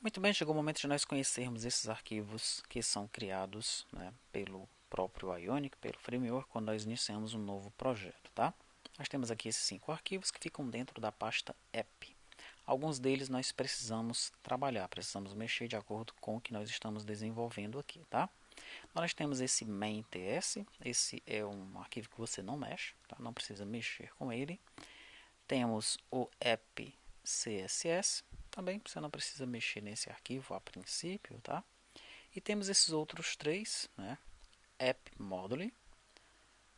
Muito bem, chegou o momento de nós conhecermos esses arquivos que são criados, né, pelo próprio Ionic, pelo framework, quando nós iniciamos um novo projeto, tá? Nós temos aqui esses 5 arquivos que ficam dentro da pasta app. Alguns deles nós precisamos trabalhar, precisamos mexer de acordo com o que nós estamos desenvolvendo aqui, tá? Nós temos esse main.ts, esse é um arquivo que você não mexe, tá? Não precisa mexer com ele. Temos o app CSS, também você não precisa mexer nesse arquivo a princípio, tá? E temos esses outros três, né? App Module,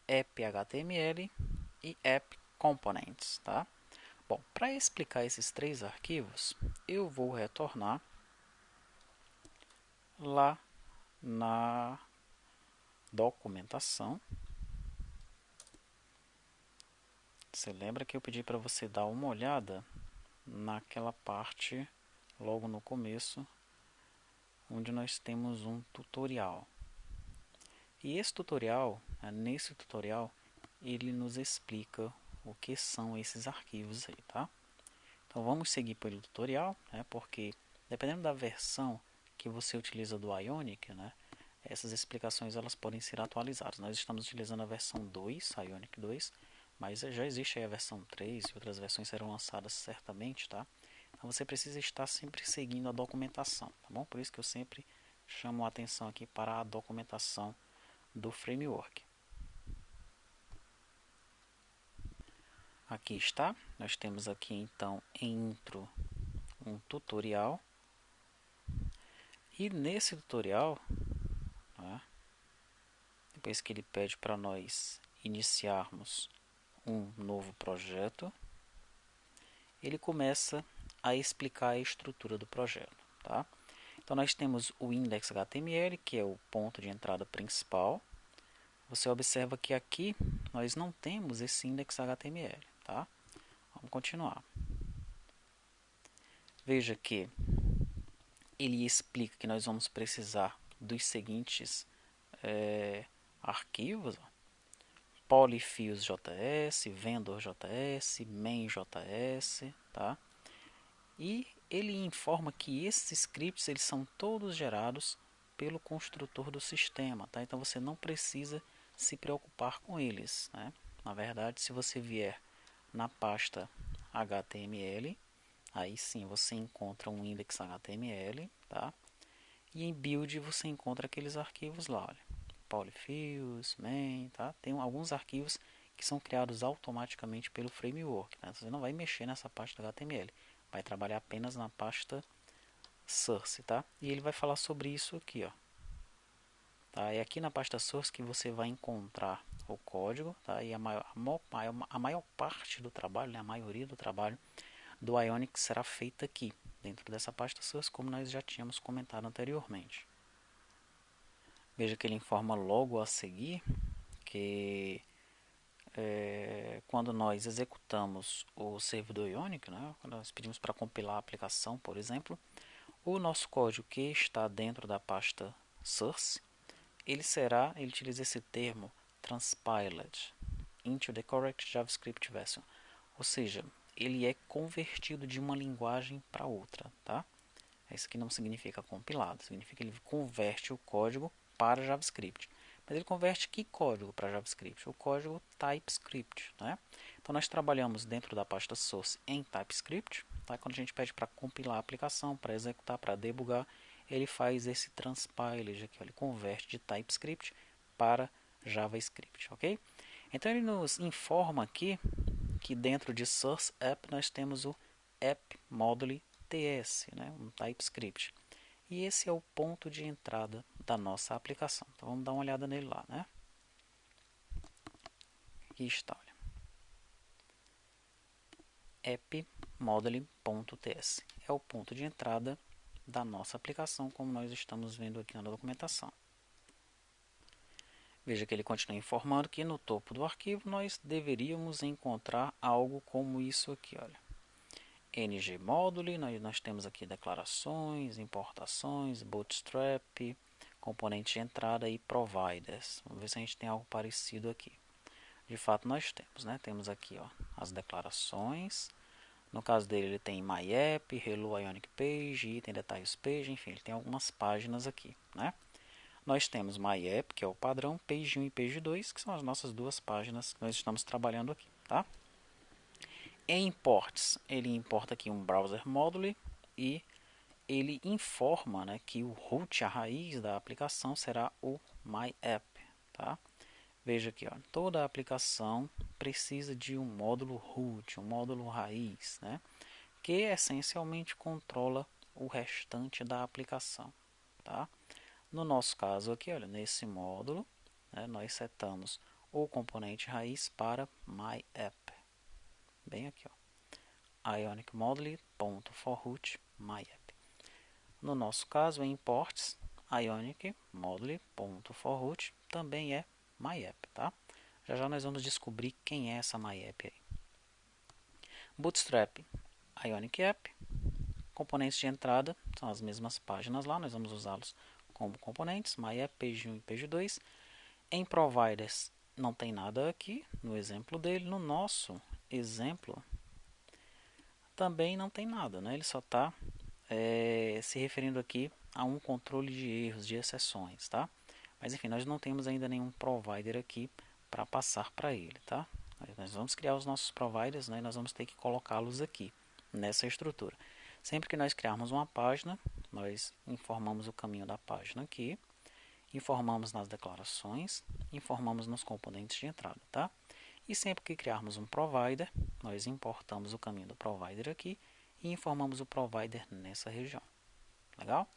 App HTML e App Components, tá? Bom, para explicar esses três arquivos, eu vou retornar lá na documentação. Você lembra que eu pedi para você dar uma olhada naquela parte logo no começo, onde nós temos um tutorial. E esse tutorial, nesse tutorial, ele nos explica o que são esses arquivos aí, tá? Então vamos seguir pelo tutorial, né? Porque dependendo da versão que você utiliza do Ionic, né? Essas explicações elas podem ser atualizadas. Nós estamos utilizando a versão 2, Ionic 2, mas já existe aí a versão 3 e outras versões serão lançadas certamente, tá? Então você precisa estar sempre seguindo a documentação, tá bom? Por isso que eu sempre chamo a atenção aqui para a documentação do framework. Aqui está, nós temos aqui então em intro um tutorial e nesse tutorial, né, depois que ele pede para nós iniciarmos um novo projeto, ele começa a explicar a estrutura do projeto, tá? Então nós temos o index.html, que é o ponto de entrada principal. Você observa que aqui nós não temos esse index.html, tá? Vamos continuar. Veja que ele explica que nós vamos precisar dos seguintes arquivos: polyfields.js, vendor.js, main.js, tá? E ele informa que esses scripts eles são todos gerados pelo construtor do sistema, tá? Então você não precisa se preocupar com eles, né? Na verdade, se você vier na pasta HTML, aí sim você encontra um index.html, tá? E em build você encontra aqueles arquivos lá, olha, polyfills, main, tá? Tem alguns arquivos que são criados automaticamente pelo framework, né? Você não vai mexer nessa pasta HTML, vai trabalhar apenas na pasta source, tá? E ele vai falar sobre isso aqui, ó. Tá? É aqui na pasta source que você vai encontrar o código, tá? E a maior parte do trabalho, né? A maioria do trabalho do Ionic será feita aqui, dentro dessa pasta source, como nós já tínhamos comentado anteriormente. Veja que ele informa logo a seguir que quando nós executamos o servidor Ionic, né, quando nós pedimos para compilar a aplicação, por exemplo, o nosso código que está dentro da pasta source, ele utiliza esse termo transpiled into the correct JavaScript version, ou seja, ele é convertido de uma linguagem para outra, tá? Isso aqui não significa compilado, significa que ele converte o código para JavaScript. Mas ele converte que código para JavaScript? O código TypeScript, né? Então nós trabalhamos dentro da pasta source em TypeScript, tá? Quando a gente pede para compilar a aplicação, para executar, para debugar, ele faz esse transpilage aqui, ele converte de TypeScript para JavaScript, ok? Então ele nos informa aqui que dentro de Source App nós temos o App Module TS, né, um TypeScript. E esse é o ponto de entrada da nossa aplicação. Então vamos dar uma olhada nele lá, né? Aqui está, olha. appmodule.ts é o ponto de entrada da nossa aplicação, como nós estamos vendo aqui na documentação. Veja que ele continua informando que no topo do arquivo nós deveríamos encontrar algo como isso aqui, olha. ngModule, nós temos aqui declarações, importações, bootstrap, componente de entrada e providers. Vamos ver se a gente tem algo parecido aqui. De fato nós temos, né? Temos aqui, ó, as declarações, No caso dele, ele tem MyApp, Hello Ionic Page, Item Details Page, enfim, ele tem algumas páginas aqui, né? Nós temos MyApp, que é o padrão, Page 1 e Page 2, que são as nossas duas páginas que nós estamos trabalhando aqui, tá? Em imports, ele importa aqui um browser module e ele informa, né, que o root, a raiz da aplicação, será o MyApp, tá? Veja aqui, ó, toda aplicação precisa de um módulo root, um módulo raiz, né, que essencialmente controla o restante da aplicação, tá? No nosso caso aqui, olha, nesse módulo, né, nós setamos o componente raiz para MyApp, bem aqui, ó, Ionic Module.forRoot MyApp. No nosso caso, em imports, Ionic Module.forRoot também é MyApp, tá? Já já nós vamos descobrir quem é essa MyApp aí. Bootstrap, Ionic App. Componentes de entrada são as mesmas páginas lá, nós vamos usá-los como componentes, MyApp, Page 1 e Page 2. Em Providers não tem nada aqui, no exemplo dele. No nosso exemplo também não tem nada, né? Ele só está se referindo aqui a um controle de erros, de exceções, tá? Mas enfim, nós não temos ainda nenhum provider aqui para passar para ele, tá? Nós vamos criar os nossos providers, né? Nós vamos ter que colocá-los aqui nessa estrutura. Sempre que nós criarmos uma página, nós informamos o caminho da página aqui, informamos nas declarações, informamos nos componentes de entrada, tá? E sempre que criarmos um provider, nós importamos o caminho do provider aqui e informamos o provider nessa região. Legal?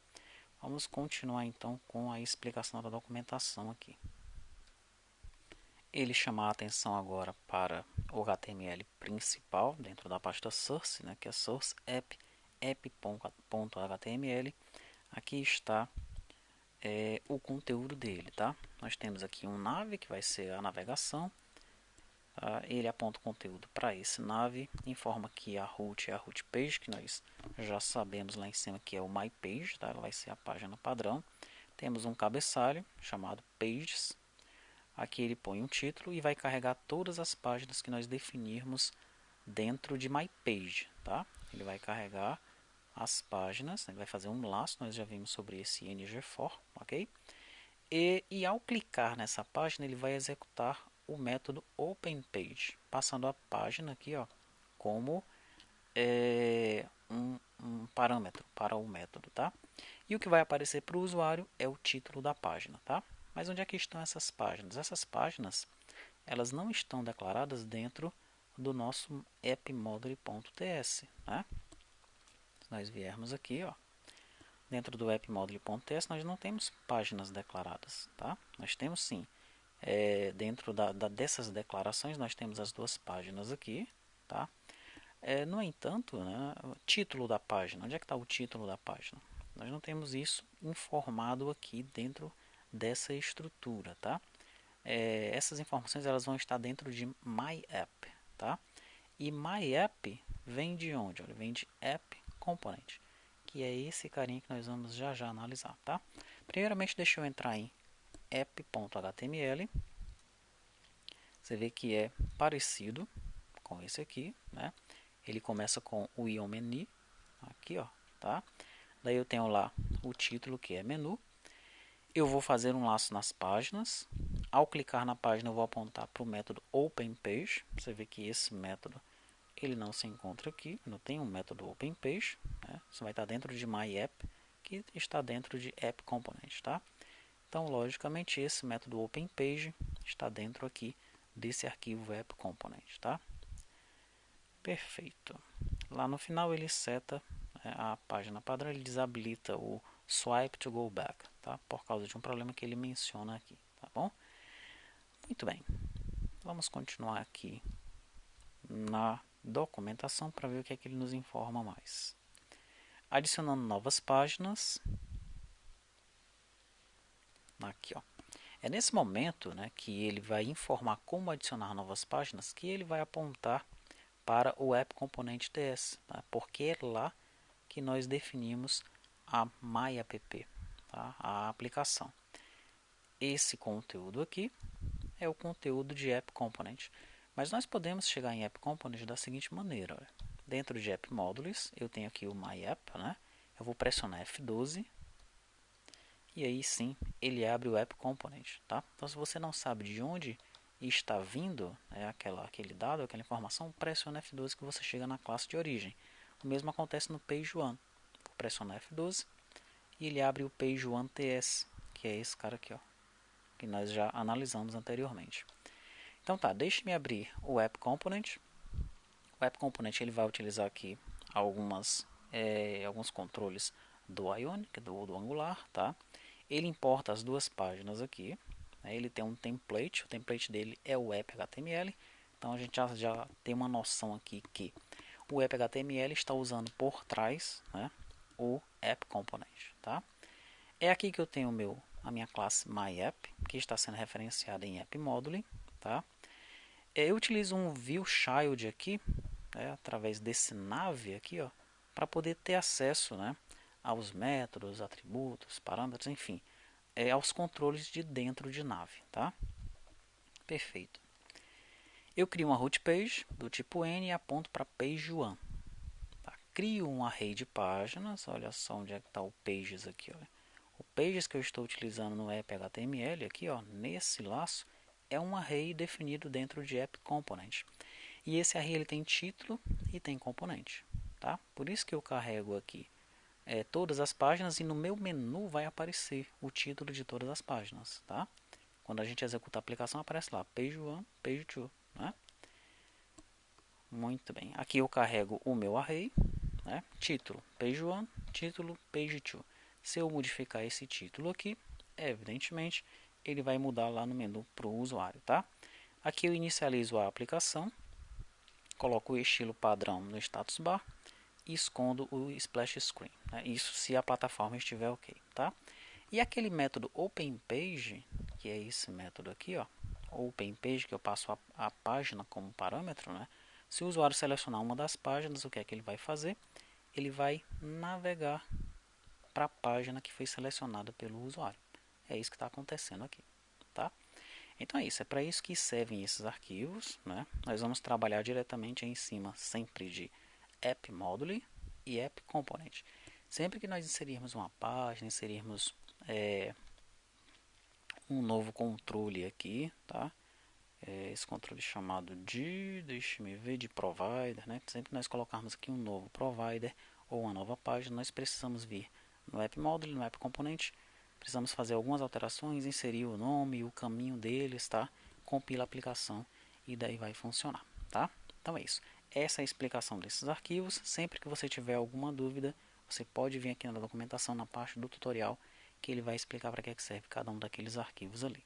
Vamos continuar então com a explicação da documentação aqui. Ele chama a atenção agora para o HTML principal dentro da pasta source, né, que é source app.html. Aqui está o conteúdo dele, tá? Nós temos aqui um nav, que vai ser a navegação. Ele aponta o conteúdo para esse nav, informa que a root é a root page, que nós já sabemos lá em cima que é o my page, tá? Ela vai ser a página padrão. Temos um cabeçalho chamado pages. Aqui ele põe um título e vai carregar todas as páginas que nós definirmos dentro de my page, tá? Ele vai carregar as páginas, ele vai fazer um laço, nós já vimos sobre esse ng-for, ok? E ao clicar nessa página, ele vai executar o método openPage, passando a página aqui, ó, como um parâmetro para o método, tá? E o que vai aparecer para o usuário é o título da página, tá? Mas onde é que estão essas páginas? Essas páginas, elas não estão declaradas dentro do nosso appmodule.ts, né? Se nós viermos aqui, ó, dentro do appmodule.ts, nós não temos páginas declaradas, tá? Nós temos sim, dentro dessas declarações, nós temos as duas páginas aqui, tá? No entanto, né, o título da página, onde é que está o título da página? Nós não temos isso informado aqui dentro dessa estrutura, tá? Essas informações elas vão estar dentro de MyApp, tá? E MyApp vem de onde? Olha, vem de App Component, que é esse carinha que nós vamos já já analisar, tá? Primeiramente, deixa eu entrar em app.html. Você vê que é parecido com esse aqui, né? Ele começa com o ion menu, aqui, ó, tá? Daí eu tenho lá o título, que é menu. Eu vou fazer um laço nas páginas. Ao clicar na página, eu vou apontar para o método openPage. Você vê que esse método ele não se encontra aqui. Não tem um método openPage, né? Isso vai estar dentro de MyApp, que está dentro de AppComponent, tá? Então, logicamente, esse método openPage está dentro aqui desse arquivo AppComponent, tá? Perfeito. Lá no final ele seta a página padrão, ele desabilita o swipe to go back, tá? Por causa de um problema que ele menciona aqui, tá bom? Muito bem. Vamos continuar aqui na documentação para ver o que é que ele nos informa mais. Adicionando novas páginas. Aqui, ó. É nesse momento, né, que ele vai informar como adicionar novas páginas que ele vai apontar para o App Component TS, tá? Porque é lá que nós definimos a MyApp, tá? A aplicação. Esse conteúdo aqui é o conteúdo de App Component, mas nós podemos chegar em App Component da seguinte maneira, olha. dentro de App Modules, eu tenho aqui o My App, né? Eu vou pressionar F12 e aí sim ele abre o App Component, tá? Então se você não sabe de onde está vindo aquele dado, aquela informação, pressiona F12 que você chega na classe de origem. O mesmo acontece no PageOne. Vou pressionar F12 e ele abre o PageOne TS, que é esse cara aqui, ó, que nós já analisamos anteriormente. Então tá, deixe-me abrir o App Component. O App Component ele vai utilizar aqui alguns controles do Ionic, do Angular, tá? Ele importa as duas páginas aqui. Né? Ele tem um template, o template dele é o app HTML. Então a gente já tem uma noção aqui que o app HTML está usando por trás, né, o App Component, tá? É aqui que eu tenho a minha classe MyApp, que está sendo referenciada em App Module, tá? Eu utilizo um ViewChild aqui, né, através desse nave aqui, ó, para poder ter acesso, né, aos métodos, atributos, parâmetros, enfim, aos controles de dentro de nave, tá? Perfeito. Eu crio uma root page do tipo N e aponto para page1. Tá? Crio um array de páginas, olha só onde é que está o pages aqui, ó. O pages que eu estou utilizando no app HTML aqui, ó, nesse laço, é um array definido dentro de app component. E esse array ele tem título e tem componente, tá? Por isso que eu carrego aqui todas as páginas e no meu menu vai aparecer o título de todas as páginas, tá? Quando a gente executa a aplicação aparece lá page 1, page 2, né? Muito bem. Aqui eu carrego o meu array, né? Título page 1, título page 2. Se eu modificar esse título aqui, evidentemente ele vai mudar lá no menu para o usuário, tá? Aqui eu inicializo a aplicação, coloco o estilo padrão no status bar e escondo o splash screen, né? Isso se a plataforma estiver ok, tá? E aquele método openPage, que é esse método aqui, ó, openPage, que eu passo a página como parâmetro, né? Se o usuário selecionar uma das páginas, o que é que ele vai fazer? Ele vai navegar para a página que foi selecionada pelo usuário. É isso que está acontecendo aqui, tá? Então é isso, é para isso que servem esses arquivos, né? Nós vamos trabalhar diretamente em cima sempre de App Module e App Component. Sempre que nós inserirmos uma página, inserirmos um novo controle aqui, tá? Esse controle chamado deixa-me ver, de provider, né? Sempre que nós colocarmos aqui um novo provider ou uma nova página, nós precisamos vir no App Module, no App Component, precisamos fazer algumas alterações, inserir o nome e o caminho deles, tá? Compila a aplicação e daí vai funcionar, tá? Então é isso. Essa é a explicação desses arquivos. Sempre que você tiver alguma dúvida, você pode vir aqui na documentação, na parte do tutorial, que ele vai explicar para que serve cada um daqueles arquivos ali.